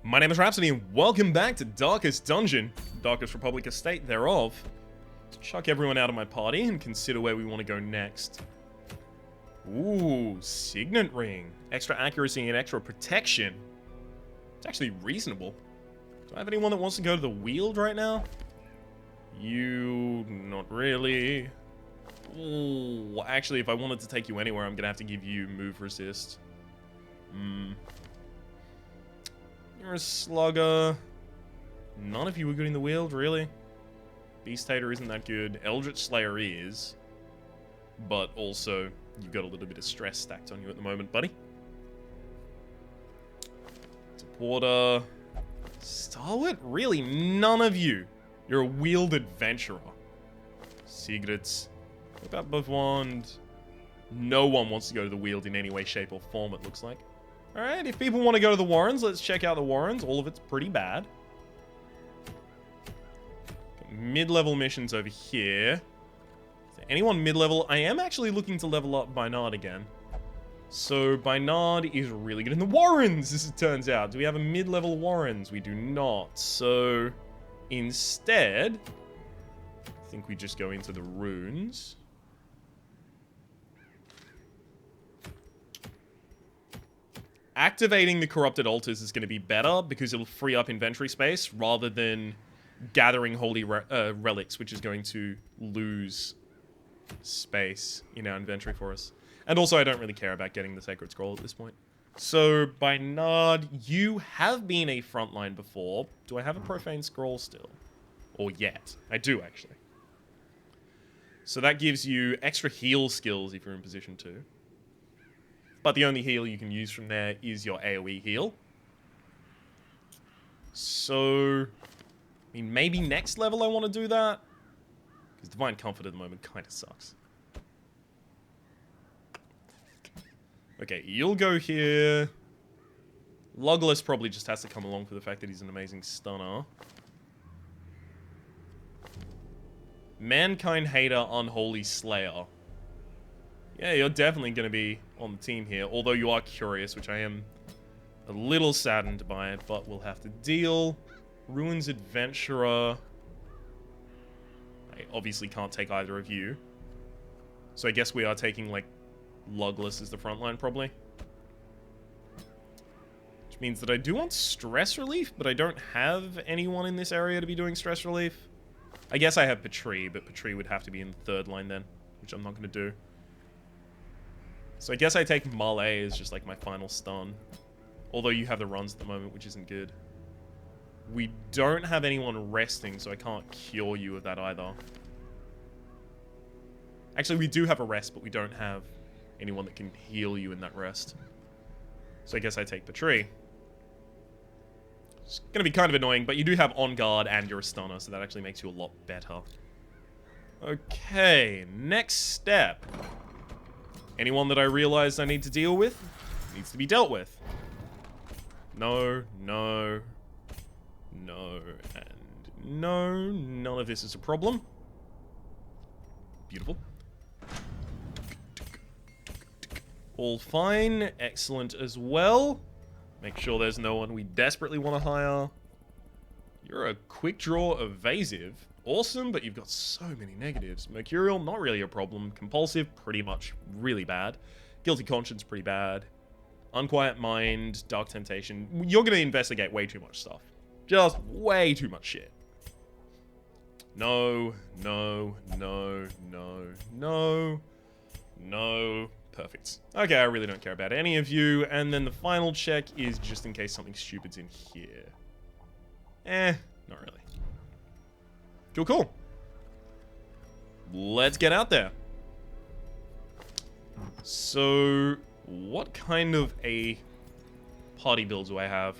My name is Rhapsody and welcome back to Darkest Dungeon, Darkest Republic Estate thereof. Let's chuck everyone out of my party and consider where we want to go next. Ooh, Signet Ring. Extra accuracy and extra protection. It's actually reasonable. Do I have anyone that wants to go to the Weald right now? You, not really. Ooh, actually, if I wanted to take you anywhere, I'm going to have to give you move resist. You're a slugger. None of you were good in the Weald, really. Beast Hater isn't that good. Eldritch Slayer is. But also, you've got a little bit of stress stacked on you at the moment, buddy. Supporter. Stalwart? Really? None of you. You're a Weald adventurer. Secrets. What about Bavwand? No one wants to go to the Weald in any way, shape, or form, it looks like. Alright, if people want to go to the Warrens, let's check out the Warrens. All of it's pretty bad. Mid-level missions over here. Is there anyone mid-level? I am actually looking to level up Bynard again. So, Bynard is really good in the Warrens, as it turns out. Do we have a mid-level Warrens? We do not. So, instead, I think we just go into the runes. Activating the Corrupted Altars is going to be better because it'll free up inventory space rather than gathering Holy Relics, which is going to lose space in our inventory for us. And also, I don't really care about getting the Sacred Scroll at this point. So, Bynard, you have been a frontline before. Do I have a Profane Scroll still? Or yet? I do, actually. So that gives you extra heal skills if you're in position 2. But the only heal you can use from there is your AoE heal. So, I mean, maybe next level I want to do that. Because Divine Comfort at the moment kind of sucks. Okay, you'll go here. Legolas probably just has to come along for the fact that he's an amazing stunner. Mankind Hater, Unholy Slayer. Yeah, you're definitely going to be on the team here, although you are curious, which I am a little saddened by it, but we'll have to deal. Ruins Adventurer. I obviously can't take either of you. So I guess we are taking, like, Legolas as the front line, probably. Which means that I do want stress relief, but I don't have anyone in this area to be doing stress relief. I guess I have Patry, but Patry would have to be in the third line then, which I'm not going to do. So I guess I take Male as just like my final stun. Although you have the runs at the moment, which isn't good. We don't have anyone resting, so I can't cure you of that either. Actually, we do have a rest, but we don't have anyone that can heal you in that rest. So I guess I take Patry. It's going to be kind of annoying, but you do have On Guard and you're a stunner, so that actually makes you a lot better. Okay, next step. Anyone that I realize I need to deal with needs to be dealt with. No, no, no, and no. None of this is a problem. Beautiful. All fine. Excellent as well. Make sure there's no one we desperately want to hire. You're a quick draw evasive. Awesome, but you've got so many negatives. Mercurial, not really a problem. Compulsive, pretty much really bad. Guilty Conscience, pretty bad. Unquiet Mind, Dark Temptation. You're going to investigate way too much stuff. Just way too much shit. No, no, no, no, no, no. Perfect. Okay, I really don't care about any of you. And then the final check is just in case something stupid's in here. Not really. Cool, cool. Let's get out there. So, what kind of a party build do I have?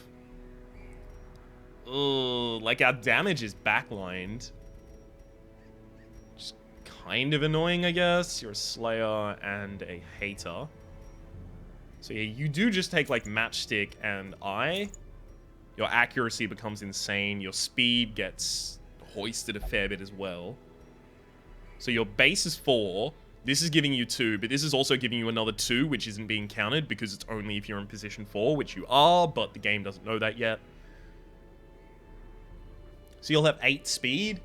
Like our damage is backlined. Just kind of annoying, I guess. You're a Slayer and a Hater. So yeah, you do just take like Matchstick and Eye. Your accuracy becomes insane. Your speed gets hoisted a fair bit as well. So your base is 4. This is giving you 2, but this is also giving you another 2, which isn't being counted because it's only if you're in position 4, which you are, but the game doesn't know that yet. So you'll have 8 speed.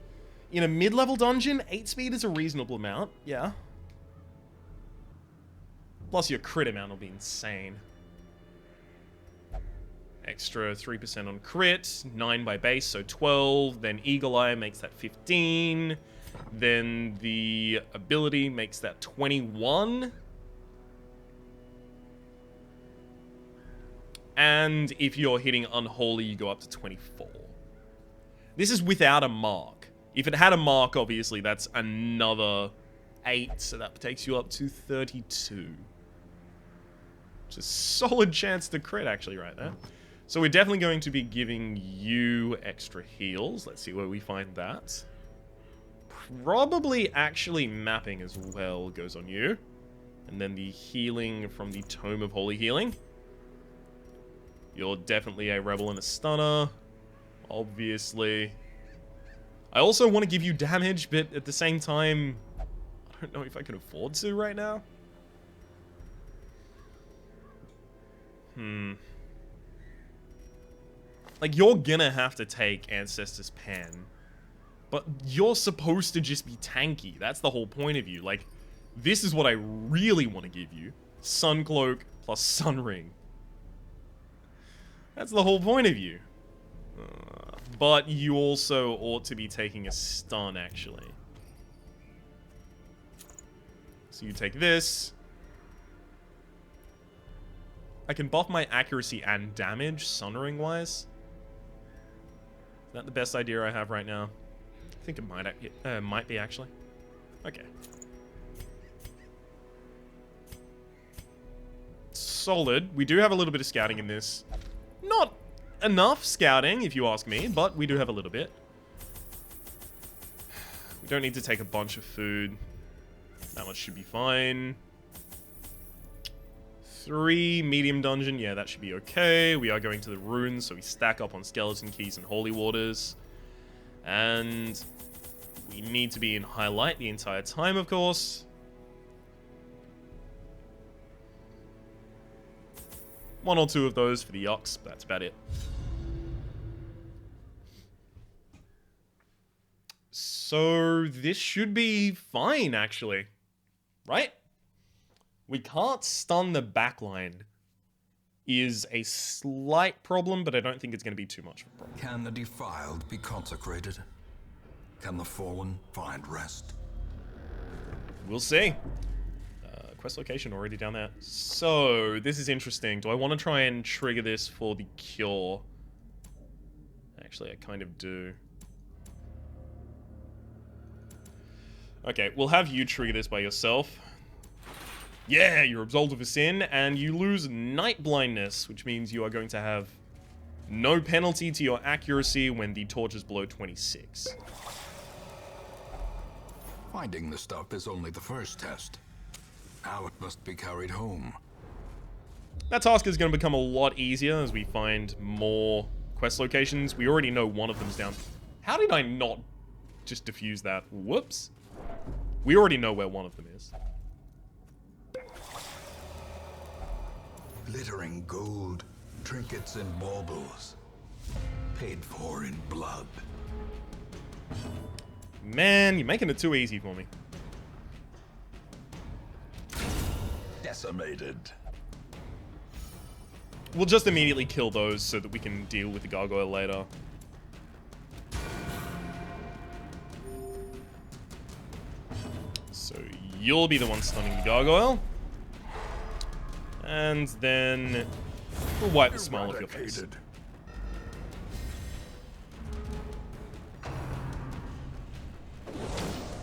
In a mid-level dungeon, 8 speed is a reasonable amount, yeah. Plus your crit amount will be insane. Extra 3% on crit, 9 by base, so 12. Then Eagle Eye makes that 15. Then the ability makes that 21. And if you're hitting Unholy, you go up to 24. This is without a mark. If it had a mark, obviously, that's another 8, so that takes you up to 32. Which is a solid chance to crit, actually, right there. So we're definitely going to be giving you extra heals. Let's see where we find that. Probably actually mapping as well goes on you. And then the healing from the Tome of Holy Healing. You're definitely a rebel and a stunner. Obviously. I also want to give you damage, but at the same time, I don't know if I can afford to right now. Like, you're gonna have to take Ancestor's Pen. But you're supposed to just be tanky. That's the whole point of you. Like, this is what I really want to give you. Sun Cloak plus Sun Ring. That's the whole point of you. But you also ought to be taking a stun, actually. So you take this. I can buff my accuracy and damage, Sun Ring-wise. Is that the best idea I have right now? I think it might be, actually. Okay. Solid. We do have a little bit of scouting in this. Not enough scouting, if you ask me, but we do have a little bit. We don't need to take a bunch of food. That much should be fine. 3 medium dungeon. Yeah, that should be okay. We are going to the ruins, so we stack up on skeleton keys and holy waters. And we need to be in highlight the entire time, of course. One or two of those for the yucks, but that's about it. So this should be fine, actually. Right? We can't stun the backline. Is a slight problem, but I don't think it's going to be too much of a problem. Can the defiled be consecrated? Can the fallen find rest? We'll see. Quest location already down there. So, this is interesting. Do I want to try and trigger this for the cure? Actually, I kind of do. Okay, we'll have you trigger this by yourself. Yeah, you're absolved of a sin, and you lose night blindness, which means you are going to have no penalty to your accuracy when the torch is below 26. Finding the stuff is only the first test. Now it must be carried home. That task is going to become a lot easier as we find more quest locations. We already know one of them's down. How did I not just defuse that? Whoops. We already know where one of them is. Glittering gold, trinkets and baubles. Paid for in blood. Man, you're making it too easy for me. Decimated. We'll just immediately kill those so that we can deal with the gargoyle later. So you'll be the one stunning the gargoyle. And then we'll wipe the smile off your face.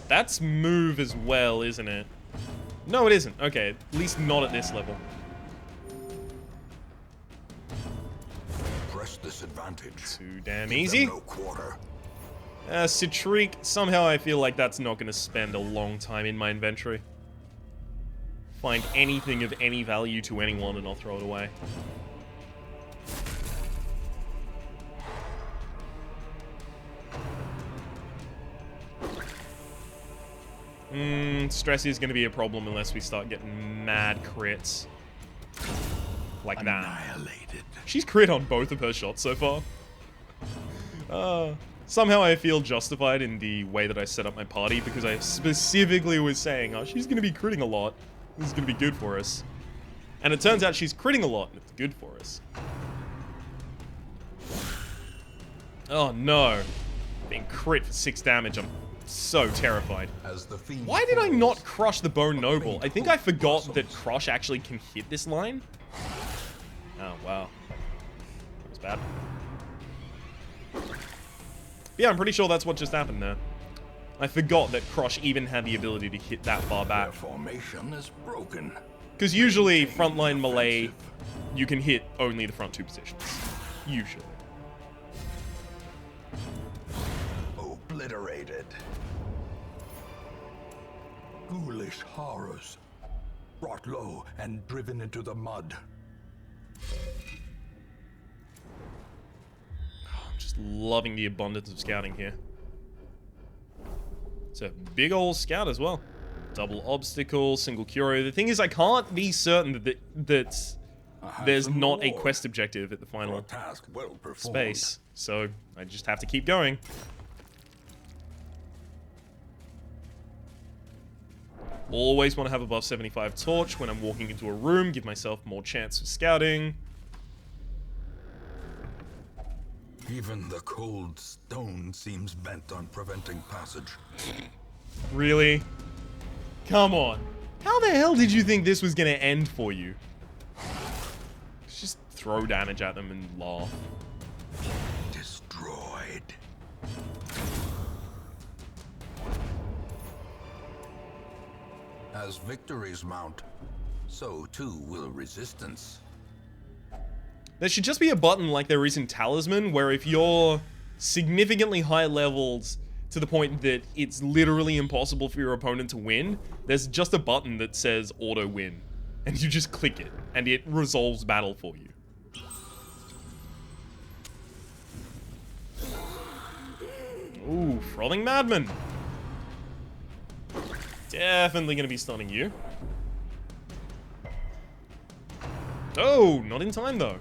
That's move as well, isn't it? No, it isn't. Okay, at least not at this level. Press this advantage. Too damn easy. No quarter. Citrique, somehow I feel like that's not going to spend a long time in my inventory. Find anything of any value to anyone and I'll throw it away. Stress is going to be a problem unless we start getting mad crits. Like that. Annihilated. She's crit on both of her shots so far. Somehow I feel justified in the way that I set up my party because I specifically was saying, oh, she's going to be critting a lot. This is going to be good for us. And it turns out she's critting a lot and it's good for us. Oh no. Being crit for 6 damage, I'm so terrified. Why did I not crush the Bone Noble? I think I forgot that Crush actually can hit this line. Oh, wow. That was bad. Yeah, I'm pretty sure that's what just happened there. I forgot that Crush even had the ability to hit that far back. Their formation is broken. Because usually, frontline melee, you can hit only the front 2 positions. Usually. Obliterated. Ghoulish horrors. Brought low and driven into the mud. I'm just loving the abundance of scouting here. It's a big old scout as well. Double obstacle, single curio. The thing is, I can't be certain that there's not a quest objective at the final space. So I just have to keep going. Always want to have above 75 torch when I'm walking into a room. Give myself more chance of scouting. Even the cold stone seems bent on preventing passage. Really? Come on. How the hell did you think this was going to end for you? Just throw damage at them and laugh. Destroyed. As victories mount, so too will resistance. There should just be a button like there is in Talisman, where if you're significantly high levels to the point that it's literally impossible for your opponent to win, there's just a button that says auto win. And you just click it, and it resolves battle for you. Ooh, Frothing Madman. Definitely gonna be stunning you. Oh, not in time though.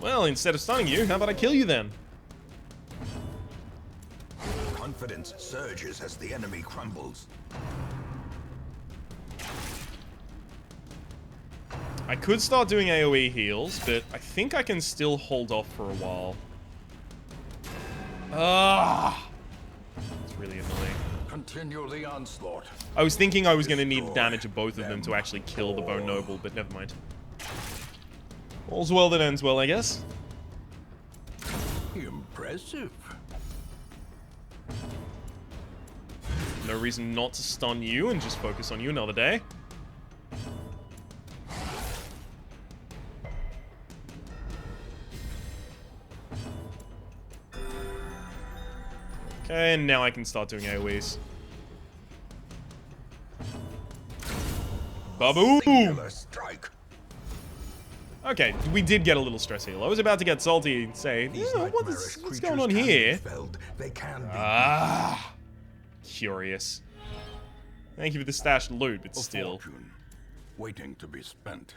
Well, instead of stunning you, how about I kill you then? Confidence surges as the enemy crumbles. I could start doing AoE heals, but I think I can still hold off for a while. Ah, it's really annoying. Continue the onslaught. I was thinking I was going to need the damage of both of them to actually kill the Bone Noble, but never mind. All's well that ends well, I guess. Impressive. No reason not to stun you and just focus on you another day. Okay, and now I can start doing AoEs. Baboom! Strike. Okay, we did get a little stress heal. I was about to get salty and say, yeah, what's going on here? They can be Ah, curious. Thank you for the stashed loot, but still. waiting to be spent.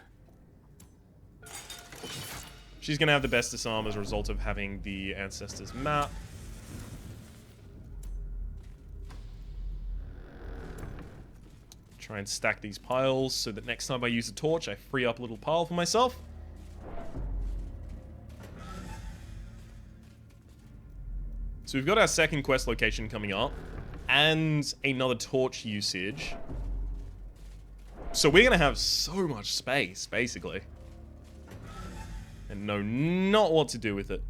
She's gonna have the best disarm as a result of having the Ancestors map. Try and stack these piles so that next time I use a torch, I free up a little pile for myself. So we've got our second quest location coming up, and another torch usage. So we're gonna have so much space, basically. And know not what to do with it.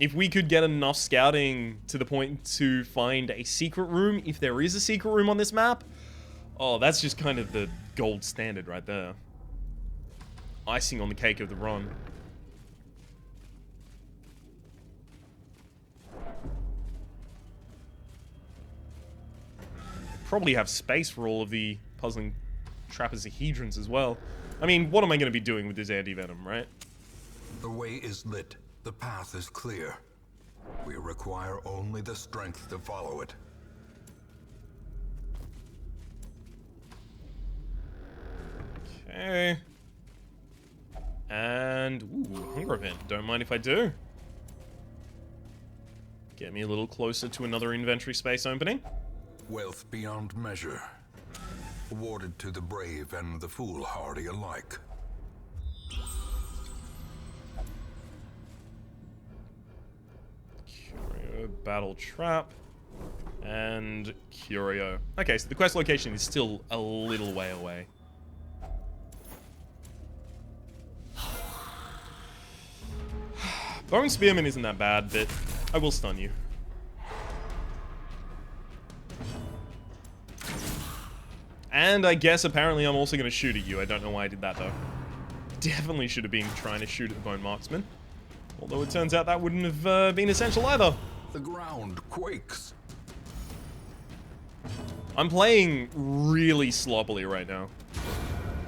If we could get enough scouting to the point to find a secret room, if there is a secret room on this map, oh, that's just kind of the gold standard right there. Icing on the cake of the run. Probably have space for all of the puzzling trapezohedrons as well. I mean, what am I going to be doing with this anti-venom, right? The way is lit. The path is clear. We require only the strength to follow it. Okay. And, ooh, hunger event. Don't mind if I do. Get me a little closer to another inventory space opening. Wealth beyond measure. Awarded to the brave and the foolhardy alike. Curio, battle trap, and curio. Okay, so the quest location is still a little way away. Bone Spearman isn't that bad, but I will stun you. And I guess apparently I'm also going to shoot at you. I don't know why I did that though. Definitely should have been trying to shoot at the Bone Marksman. Although it turns out that wouldn't have been essential either. The ground quakes. I'm playing really sloppily right now.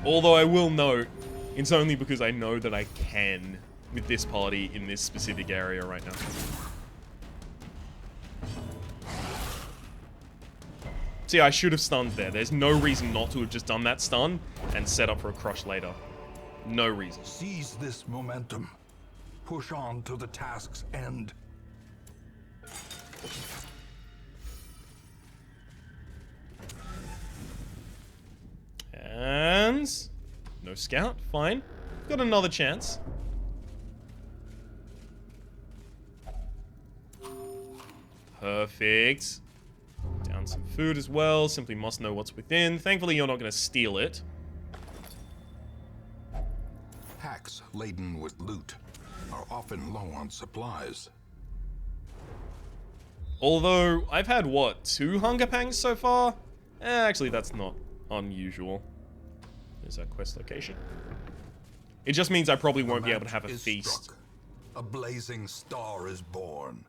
Although I will note, it's only because I know that I can with this party in this specific area right now. See, I should have stunned there. There's no reason not to have just done that stun and set up for a crush later. No reason. Seize this momentum. Push on to the task's end. And no scout, fine. Got another chance. Perfect. Down some food as well. Simply must know what's within. Thankfully, you're not going to steal it. Hacks laden with loot are often low on supplies. Although, I've had, what, 2 hunger pangs so far? Actually, that's not unusual. There's our quest location. It just means I probably won't be able to have a feast. Struck. A blazing star is born.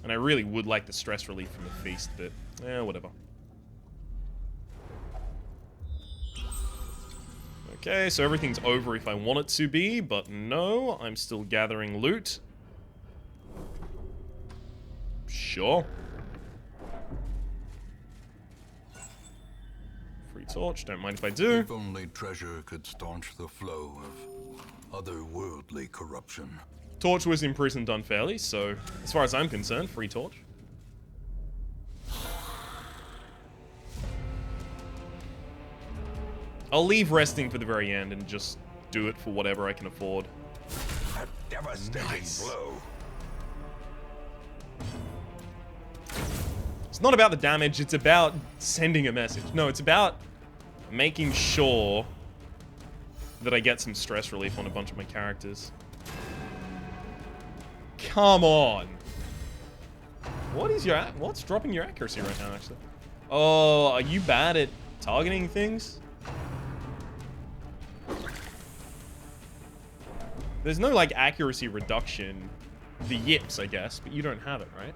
And I really would like the stress relief from a feast, but, whatever. Okay, so everything's over if I want it to be, but no, I'm still gathering loot. Sure. Free torch, don't mind if I do. If only treasure could staunch the flow of otherworldly corruption. Torch was imprisoned unfairly, so as far as I'm concerned, free torch. I'll leave resting for the very end and just do it for whatever I can afford. A devastating blow. It's not about the damage, it's about sending a message. No, it's about making sure that I get some stress relief on a bunch of my characters. Come on. What's dropping your accuracy right now, actually? Oh, are you bad at targeting things? There's no, like, accuracy reduction. The yips, I guess, but you don't have it, right?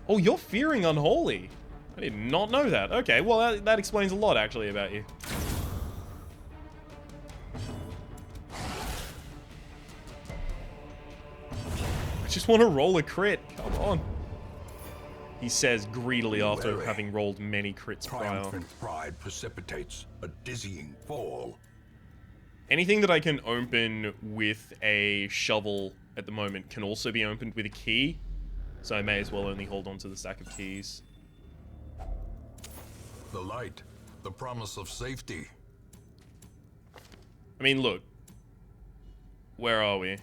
Oh, you're fearing Unholy. I did not know that. Okay, well, that explains a lot, actually, about you. I just want to roll a crit. Come on. He says greedily after having rolled many crits prior. Triumphant pride precipitates a dizzying fall. Anything that I can open with a shovel at the moment can also be opened with a key. So I may as well only hold on to the stack of keys. The light, the promise of safety. I mean, look. Where are we?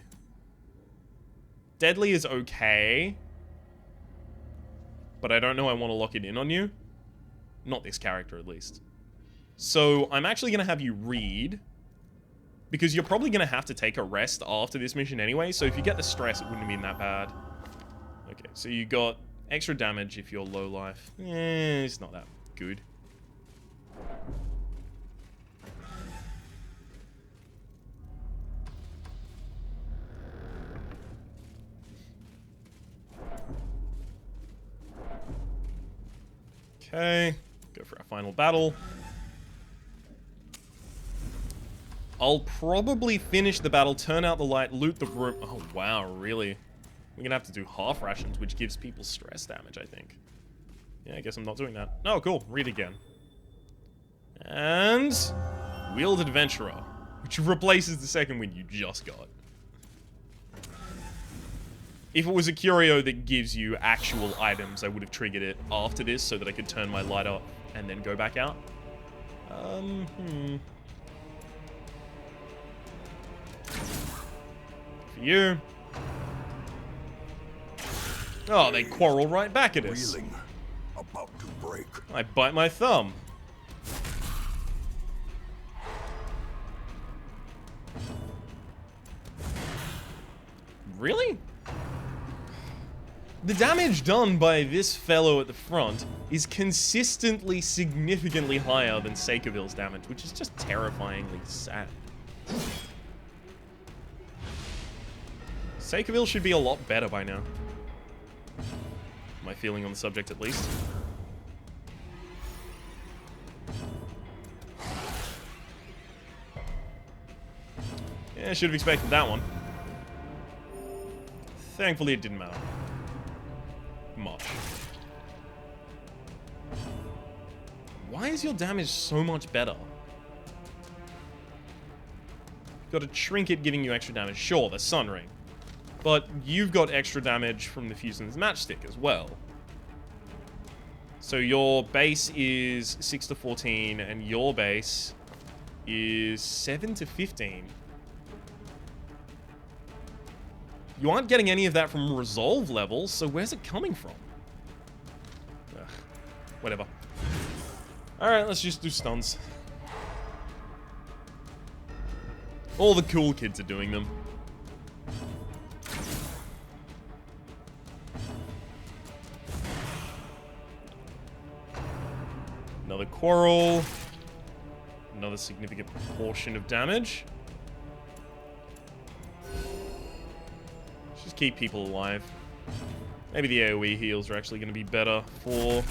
Deadly is okay. But I don't know I want to lock it in on you. Not this character, at least. So I'm actually going to have you read. Because you're probably going to have to take a rest after this mission anyway, so if you get the stress, it wouldn't have been that bad. Okay, so you got extra damage if you're low life. It's not that good. Okay, go for our final battle. I'll probably finish the battle, turn out the light, loot the room. Oh, wow, really? We're gonna have to do half rations, which gives people stress damage, I think. Yeah, I guess I'm not doing that. Oh, cool. Read again. And Wheeled Adventurer, which replaces the second wind you just got. If it was a curio that gives you actual items, I would have triggered it after this so that I could turn my light off and then go back out. For you. Oh, they quarrel right back at us. Reeling, about to break. I bite my thumb. Really? The damage done by this fellow at the front is consistently significantly higher than Seikaville's damage, which is just terrifyingly sad. Seikaville should be a lot better by now. My feeling on the subject, at least. Yeah, I should have expected that one. Thankfully, it didn't matter much. Why is your damage so much better? Got a trinket giving you extra damage. Sure, the Sun Ring. But you've got extra damage from the Fusion's Matchstick as well. So your base is 6 to 14, and your base is 7 to 15. You aren't getting any of that from resolve levels, so where's it coming from? Ugh, whatever. Alright, let's just do stuns. All the cool kids are doing them. Another quarrel. Another significant proportion of damage. Just keep people alive. Maybe the AoE heals are actually going to be better for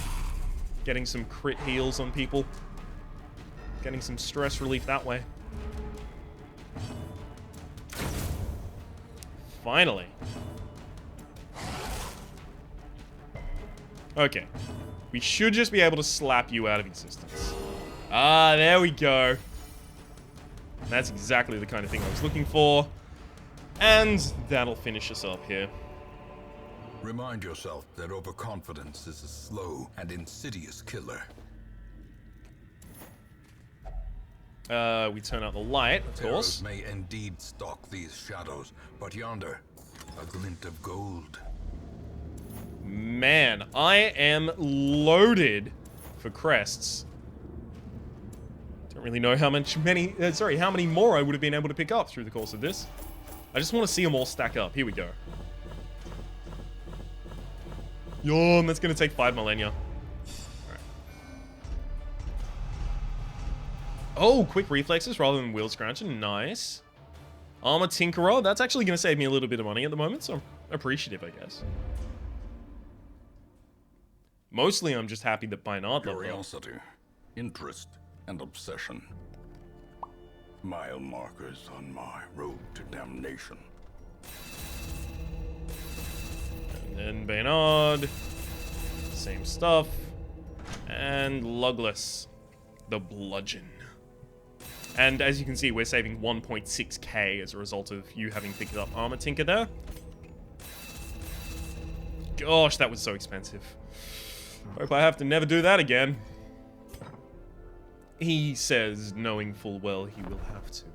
getting some crit heals on people. Getting some stress relief that way. Finally. Okay. We should just be able to slap you out of existence. Ah, there we go. That's exactly the kind of thing I was looking for. And that'll finish us up here. Remind yourself that overconfidence is a slow and insidious killer. We turn out the light, of course. Terrors may indeed stalk these shadows, but yonder, a glint of gold. Man, I am loaded for crests. Don't really know how many more I would have been able to pick up through the course of this. I just want to see them all stack up. Here we go. Yawn, that's going to take 5 millennia. Alright. Oh, quick reflexes rather than wheel scratching. Nice. Armor Tinkerer. That's actually going to save me a little bit of money at the moment, so I'm appreciative, I guess. Mostly, I'm just happy that Bynard leveled up. Curiosity, interest, and obsession. Mile markers on my road to damnation. And then Baynard. Same stuff. And Lugless. The Bludgeon. And as you can see, we're saving 1.6k as a result of you having picked up Armor Tinker there. Gosh, that was so expensive. Hope I have to never do that again. He says, knowing full well he will have to.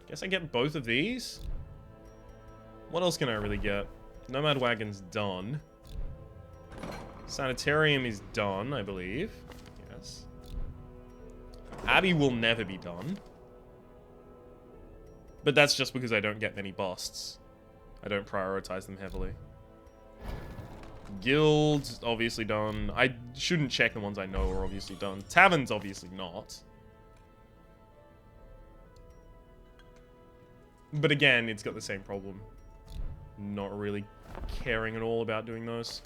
Guess I get both of these? What else can I really get? Nomad Wagon's done. Sanitarium is done, I believe. Yes. Abbey will never be done. But that's just because I don't get many busts. I don't prioritize them heavily. Guild, obviously done. I shouldn't check the ones I know are obviously done. Tavern's obviously not. But again, it's got the same problem. Not really caring at all about doing those.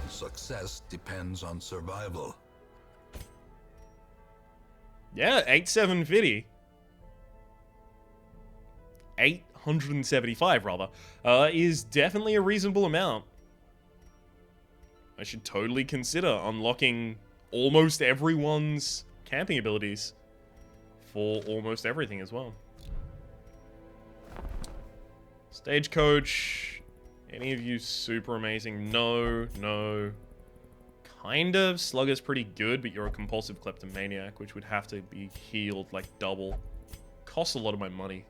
Success depends on survival. Yeah, 8750. 875 rather, is definitely a reasonable amount. I should totally consider unlocking almost everyone's camping abilities for almost everything as well. Stagecoach. Any of you super amazing? No, no. Kind of. Slugger's pretty good, but you're a compulsive kleptomaniac, which would have to be healed like double. Costs a lot of my money.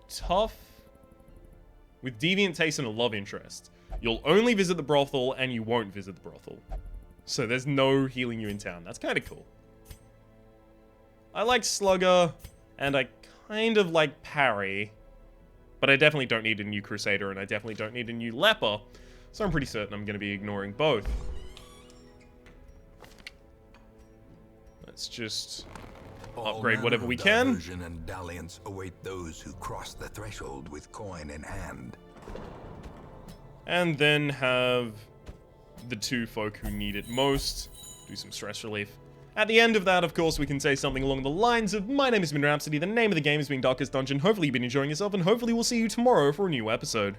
Tough. With deviant taste and a love interest. You'll only visit the brothel, and you won't visit the brothel. So there's no healing you in town. That's kind of cool. I like Slugger, and I kind of like Parry. But I definitely don't need a new Crusader, and I definitely don't need a new Leper. So I'm pretty certain I'm going to be ignoring both. Let's just upgrade whatever we can. Diversion and dalliance await those who cross the threshold with coin in hand. And then have the two folk who need it most do some stress relief. At the end of that, of course, we can say something along the lines of, my name has been Rhapsody, the name of the game has been Darkest Dungeon, hopefully you've been enjoying yourself, and hopefully we'll see you tomorrow for a new episode.